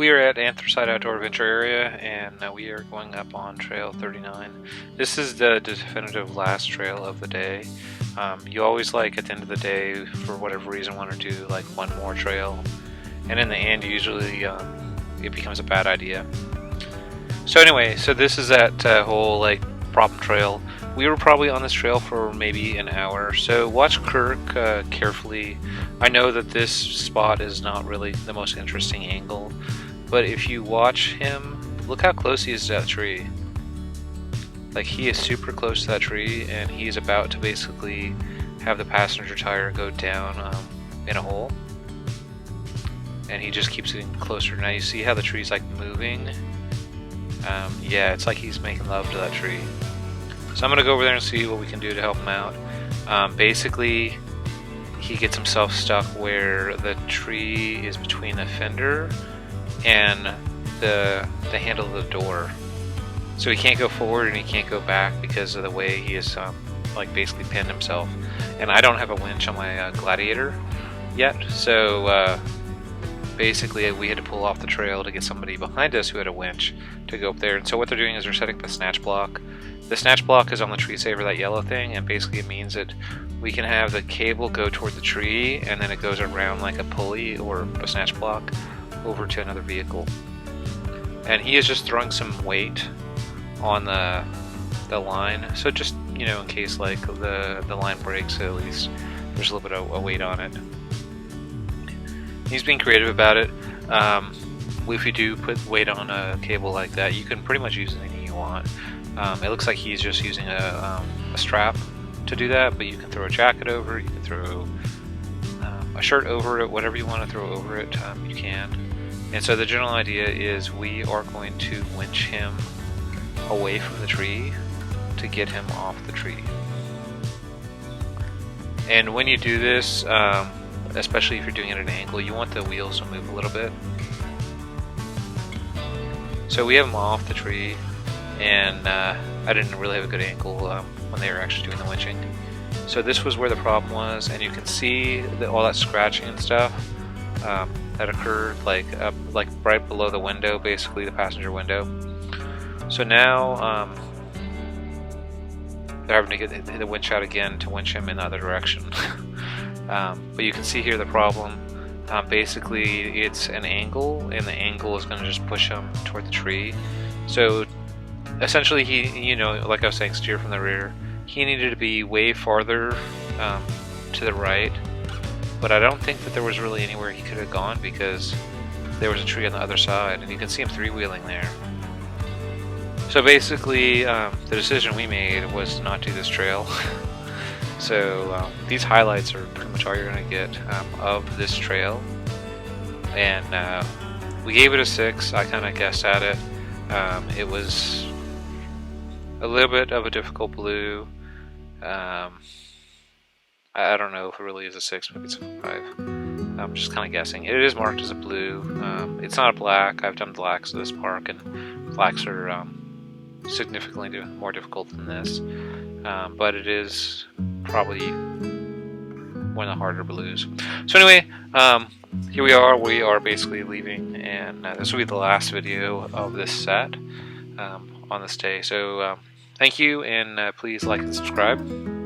We are at Anthracite Outdoor Adventure Area, and we are going up on Trail 39. This is the definitive last trail of the day. You always, like, at the end of the day, for whatever reason, want to do like one more trail, and in the end usually it becomes a bad idea. So anyway, so this is that whole like problem trail. We were probably on this trail for maybe an hour, so watch Kirk carefully. I know that this spot is not really the most interesting angle, but if you watch him, look how close he is to that tree. Like, he is super close to that tree, and he's about to basically have the passenger tire go down in a hole. And he just keeps getting closer. Now you see how the tree's like moving? Yeah, it's like he's making love to that tree. So I'm gonna go over there and see what we can do to help him out. Basically, he gets himself stuck where the tree is between the fender and the handle of the door. So he can't go forward and he can't go back because of the way he is like basically pinned himself. And I don't have a winch on my gladiator yet, so basically we had to pull off the trail to get somebody behind us who had a winch to go up there. And so what they're doing is they're setting up a snatch block. The snatch block is on the tree saver, that yellow thing, and basically it means that we can have the cable go toward the tree and then it goes around like a pulley or a snatch block over to another vehicle. And he is just throwing some weight on the line, so just, you know, in case like the line breaks, at least there's a little bit of a weight on it. He's being creative about it. If you do put weight on a cable like that, you can pretty much use anything you want. It looks like he's just using a strap to do that, but you can throw a jacket over, you can throw a shirt over it, whatever you want to throw over it, you can. And so the general idea is we are going to winch him away from the tree to get him off the tree. And when you do this, especially if you're doing it at an angle, you want the wheels to move a little bit. So we have him off the tree, and I didn't really have a good angle when they were actually doing the winching. So this was where the problem was, and you can see all that scratching and stuff that occurred like right below the window, basically the passenger window. So now they're having to get the winch out again to winch him in the other direction. But you can see here the problem. Basically, it's an angle, and the angle is going to just push him toward the tree. So essentially, he, you know, like I was saying, steer from the rear. He needed to be way farther to the right, but I don't think that there was really anywhere he could have gone because there was a tree on the other side, and you can see him three-wheeling there. So basically, the decision we made was to not do this trail. So these highlights are pretty much all you're going to get of this trail. And we gave it a 6. I kind of guessed at it. It was a little bit of a difficult blue. I don't know if it really is a 6, maybe it's a 5. I'm just kind of guessing. It is marked as a blue. It's not a black. I've done blacks at this park, and blacks are significantly more difficult than this, but it is probably one of the harder blues. So anyway, here we are basically leaving, and this will be the last video of this set on this day. So thank you, and please like and subscribe.